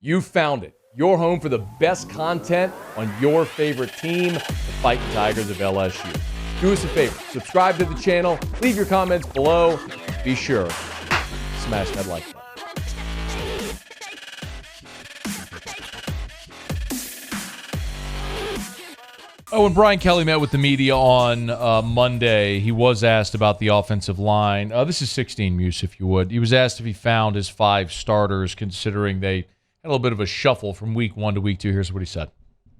You found it. Your home for the best content on your favorite team, the Fighting Tigers of LSU. Do us a favor. Subscribe to the channel. Leave your comments below. Be sure to smash that like button. Oh, when Brian Kelly met with the media on Monday, he was asked about the offensive line. This is 16 Muse, if you would. He was asked if he found his 5 starters, considering they had a little bit of a shuffle from week 1 to week 2. Here's what he said.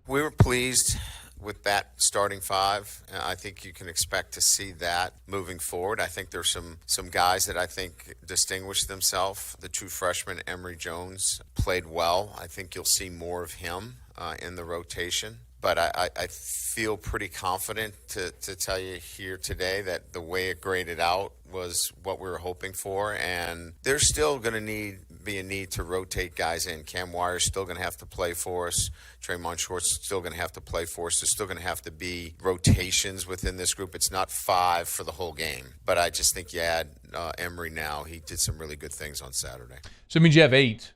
We were pleased with that starting 5. I think you can expect to see that moving forward. I think there's some guys that I think distinguished themselves. The true freshman, Emory Jones, played well. I think you'll see more of him in the rotation. But I feel pretty confident to tell you here today that the way it graded out was what we were hoping for. And there's still going to be a need to rotate guys in. Cam Wire's still going to have to play for us. Tremont Short's still going to have to play for us. There's still going to have to be rotations within this group. It's not 5 for the whole game. But I just think you add Emory now. He did some really good things on Saturday. So it means you have 8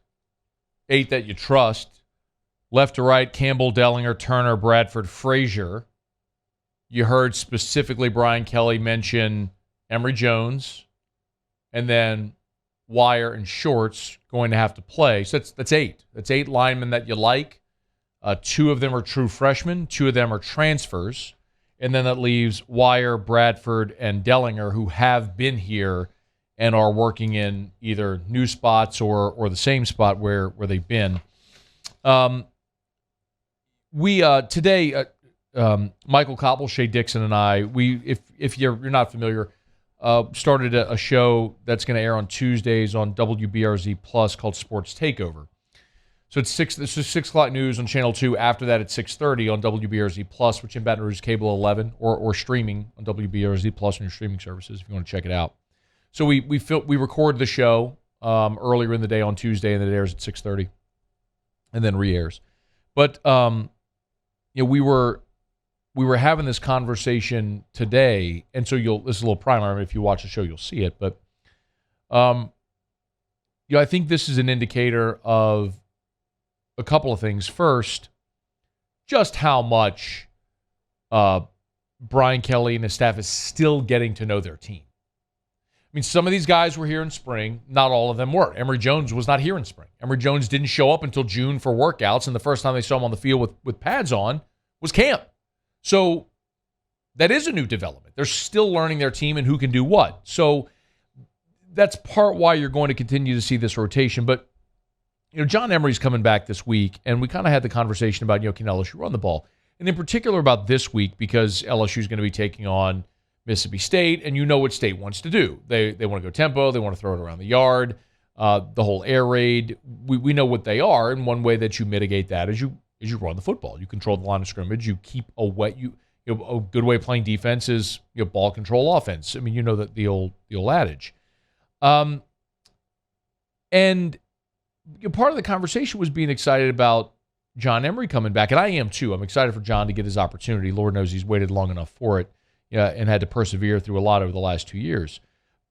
that you trust. Left to right, Campbell, Dellinger, Turner, Bradford, Frazier. You heard specifically Brian Kelly mention Emory Jones, and then Wire and Shorts going to have to play. So that's 8. That's 8 linemen that you like. 2 of them are true freshmen. 2 of them are transfers. And then that leaves Wire, Bradford, and Dellinger, who have been here and are working in either new spots or the same spot where they've been. We today, Michael Koppel, Shea Dixon, and I, if you're not familiar, started a show that's going to air on Tuesdays on WBRZ Plus called Sports Takeover. So this is 6 o'clock news on Channel 2. After that, it's 6:30 on WBRZ Plus, which in Baton Rouge is Cable 11, or streaming on WBRZ Plus on your streaming services if you want to check it out. So we record the show earlier in the day on Tuesday, and it airs at 6:30, and then re-airs. But we were having this conversation today, and so this is a little primer. I mean, if you watch the show, you'll see it. But I think this is an indicator of a couple of things. First, just how much Brian Kelly and his staff is still getting to know their team. I mean, some of these guys were here in spring. Not all of them were. Emory Jones was not here in spring. Emory Jones didn't show up until June for workouts, and the first time they saw him on the field with pads on was camp. So that is a new development. They're still learning their team and who can do what. So that's part why you're going to continue to see this rotation. But, John Emery's coming back this week, and we kind of had the conversation about, can LSU run the ball? And in particular about this week, because LSU is going to be taking on Mississippi State, and you know what State wants to do. They want to go tempo. They want to throw it around the yard. The whole air raid, we know what they are, and one way that you mitigate that is you run the football. You control the line of scrimmage. You keep a good way of playing defense is ball control offense. I mean, you know that the old adage. And part of the conversation was being excited about John Emery coming back, and I am too. I'm excited for John to get his opportunity. Lord knows he's waited long enough for it. And had to persevere through a lot over the last 2 years.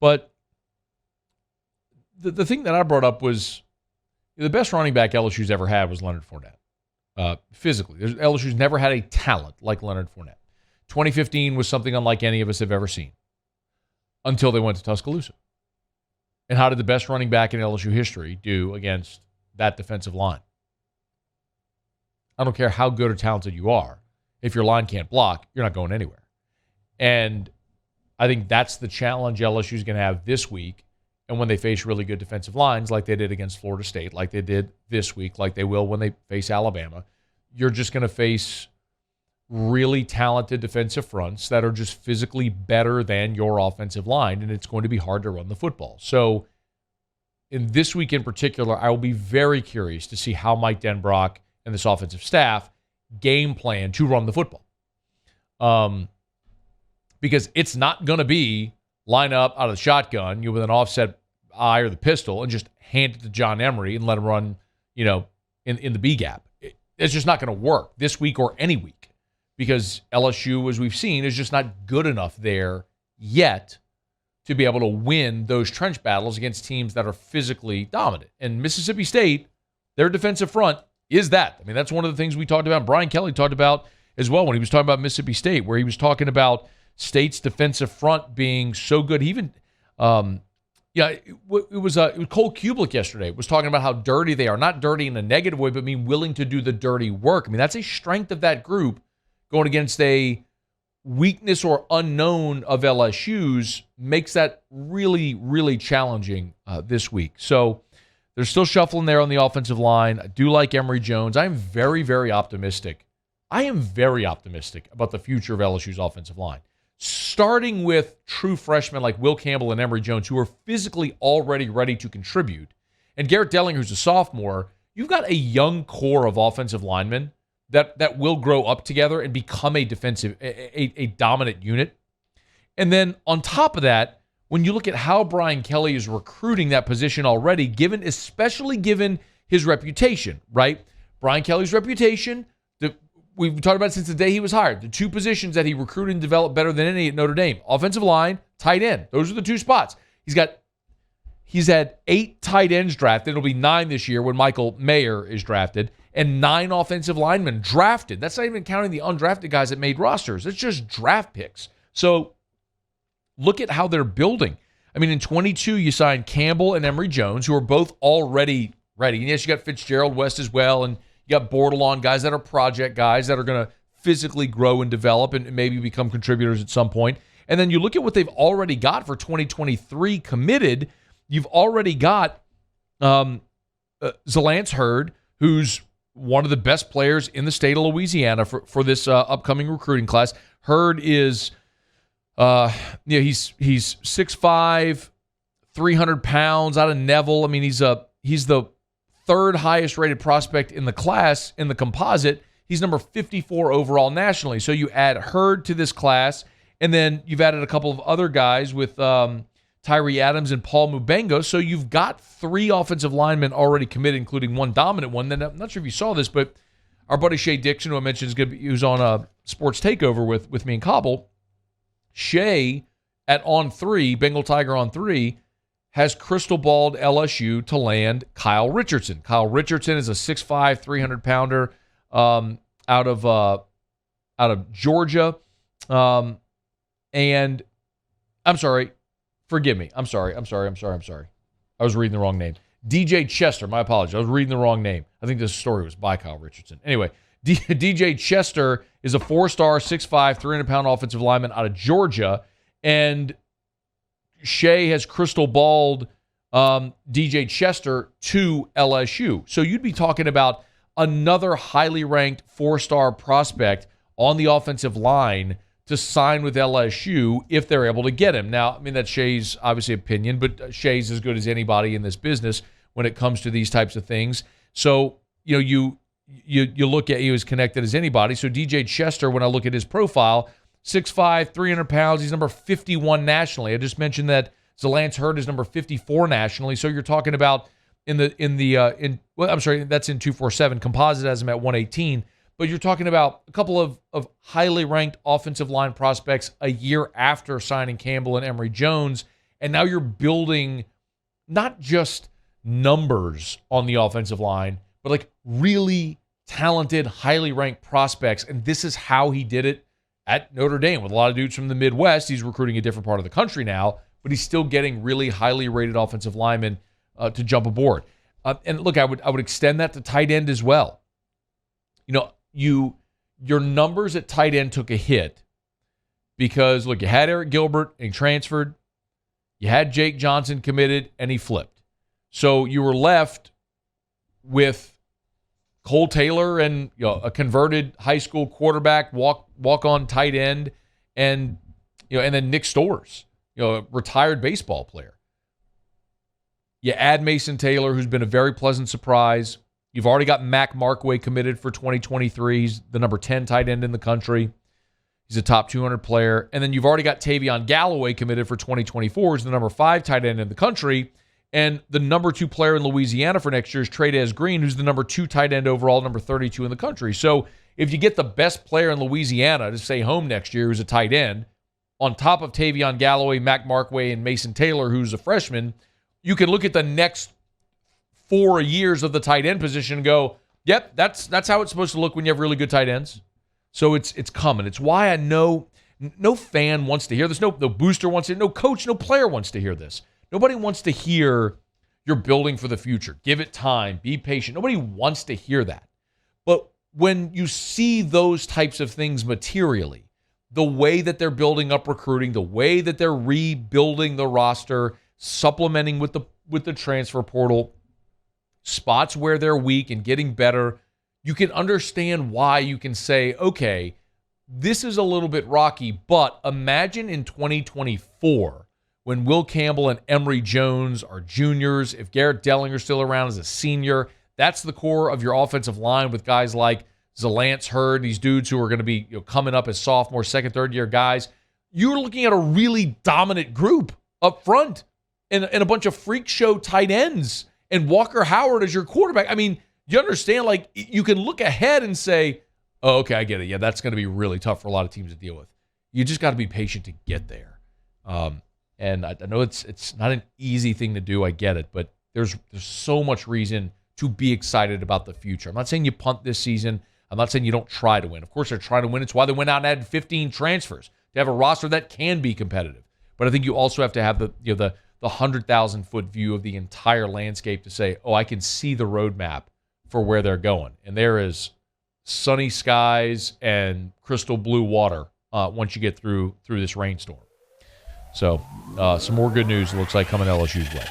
But the thing that I brought up was the best running back LSU's ever had was Leonard Fournette. Physically, LSU's never had a talent like Leonard Fournette. 2015 was something unlike any of us have ever seen until they went to Tuscaloosa. And how did the best running back in LSU history do against that defensive line? I don't care how good or talented you are. If your line can't block, you're not going anywhere. And I think that's the challenge LSU is going to have this week. And when they face really good defensive lines, like they did against Florida State, like they did this week, like they will when they face Alabama, you're just going to face really talented defensive fronts that are just physically better than your offensive line, and it's going to be hard to run the football. So in this week in particular, I will be very curious to see how Mike Denbrock and this offensive staff game plan to run the football. Because it's not going to be line up out of the shotgun, with an offset eye or the pistol and just hand it to John Emery and let him run, in the B gap. It's just not going to work this week or any week because LSU, as we've seen, is just not good enough there yet to be able to win those trench battles against teams that are physically dominant. And Mississippi State Their defensive front is that. I mean, that's one of the things we talked about. Brian Kelly talked about as well when he was talking about Mississippi State, where he was talking about State's defensive front being so good. He even, it was Cole Kublik yesterday was talking about how dirty they are. Not dirty in a negative way, but mean willing to do the dirty work. I mean, that's a strength of that group going against a weakness or unknown of LSU's makes that really, really challenging this week. So they're still shuffling there on the offensive line. I do like Emory Jones. I am very, very optimistic. I am very optimistic about the future of LSU's offensive line. Starting with true freshmen like Will Campbell and Emory Jones, who are physically already ready to contribute. And Garrett Dellinger, who's a sophomore, you've got a young core of offensive linemen that will grow up together and become a defensive, a dominant unit. And then on top of that, when you look at how Brian Kelly is recruiting that position already, especially given his reputation, right? Brian Kelly's reputation, we've talked about it since the day he was hired. The two positions that he recruited and developed better than any at Notre Dame: offensive line, tight end. Those are the two spots. He's had 8 tight ends drafted. It'll be 9 this year when Michael Mayer is drafted, and 9 offensive linemen drafted. That's not even counting the undrafted guys that made rosters. It's just draft picks. So look at how they're building. I mean, in 22, you signed Campbell and Emory Jones, who are both already ready. And yes, you got Fitzgerald West as well, and you got Bordelon, guys that are project guys that are going to physically grow and develop and maybe become contributors at some point. And then you look at what they've already got for 2023 committed. You've already got Zalance Hurd, who's one of the best players in the state of Louisiana for this upcoming recruiting class. Hurd is, he's 6'5", 300 pounds out of Neville. I mean, he's the third highest rated prospect in the class in the composite. He's number 54 overall nationally. So you add Hurd to this class, and then you've added a couple of other guys with Tyree Adams and Paul Mubengo. So you've got 3 offensive linemen already committed, including one dominant one. Then I'm not sure if you saw this, but our buddy Shea Dixon, who I mentioned, who's on a Sports Takeover with me and Cobble. Shea at on 3, Bengal Tiger on 3, has crystal balled LSU to land Kyle Richardson. Kyle Richardson is a 6'5", 300-pounder out of Georgia. And I'm sorry. Forgive me. I'm sorry. I was reading the wrong name. DJ Chester. My apologies. I was reading the wrong name. I think this story was by Kyle Richardson. Anyway, DJ Chester is a 4-star, 6'5", 300-pound offensive lineman out of Georgia. And Shea has crystal balled DJ Chester to LSU. So you'd be talking about another highly ranked 4-star prospect on the offensive line to sign with LSU if they're able to get him. Now, I mean, that's Shea's obviously opinion, but Shea's as good as anybody in this business when it comes to these types of things. So, you look at, he was connected as anybody. So DJ Chester, when I look at his profile, 6'5", 300 pounds. He's number 51 nationally. I just mentioned that Zalance Hurd is number 54 nationally. So you're talking about that's in 247. Composite has him at 118. But you're talking about a couple of highly ranked offensive line prospects a year after signing Campbell and Emory Jones. And now you're building not just numbers on the offensive line, but like really talented, highly ranked prospects. And this is how he did it at Notre Dame with a lot of dudes from the Midwest. He's recruiting a different part of the country now, but he's still getting really highly rated offensive linemen to jump aboard. And look, I would extend that to tight end as well. Your numbers at tight end took a hit because, look, you had Eric Gilbert and he transferred. You had Jake Johnson committed and he flipped. So you were left with Cole Taylor and a converted high school quarterback, walk-on tight end, and then Nick Storrs, a retired baseball player. You add Mason Taylor, who's been a very pleasant surprise. You've already got Mac Markway committed for 2023. He's the number 10 tight end in the country. He's a top 200 player. And then you've already got Tavion Galloway committed for 2024. He's the number 5 tight end in the country. And the number 2 player in Louisiana for next year is Trey'Dez Green, who's the number 2 tight end overall, number 32 in the country. So if you get the best player in Louisiana to stay home next year, who's a tight end, on top of Tavion Galloway, Mac Markway, and Mason Taylor, who's a freshman, you can look at the next 4 years of the tight end position and go, yep, that's how it's supposed to look when you have really good tight ends. So it's coming. It's why I know no fan wants to hear this. No booster wants to hear. No coach, no player wants to hear this. Nobody wants to hear you're building for the future. Give it time. Be patient. Nobody wants to hear that. But when you see those types of things materially, the way that they're building up recruiting, the way that they're rebuilding the roster, supplementing with the transfer portal, spots where they're weak and getting better, you can understand why you can say, okay, this is a little bit rocky, but imagine in 2024 when Will Campbell and Emory Jones are juniors, if Garrett Dellinger's still around as a senior, that's the core of your offensive line with guys like Zalance Hurd, these dudes who are going to be coming up as sophomore, second, third year guys. You're looking at a really dominant group up front and a bunch of freak show tight ends and Walker Howard as your quarterback. I mean, you understand, like, you can look ahead and say, oh, okay, I get it. Yeah, that's going to be really tough for a lot of teams to deal with. You just got to be patient to get there. And I know it's not an easy thing to do. I get it. But there's so much reason to be excited about the future. I'm not saying you punt this season. I'm not saying you don't try to win. Of course, they're trying to win. It's why they went out and added 15 transfers to have a roster that can be competitive. But I think you also have to have the 100,000-foot view of the entire landscape to say, oh, I can see the roadmap for where they're going. And there is sunny skies and crystal blue water once you get through this rainstorm. So some more good news, it looks like, coming LSU's way.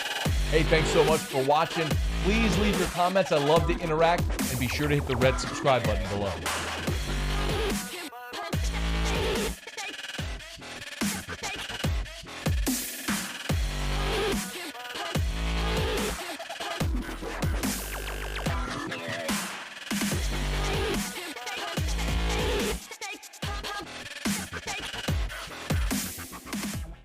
Hey, thanks so much for watching. Please leave your comments. I love to interact. And be sure to hit the red subscribe button below.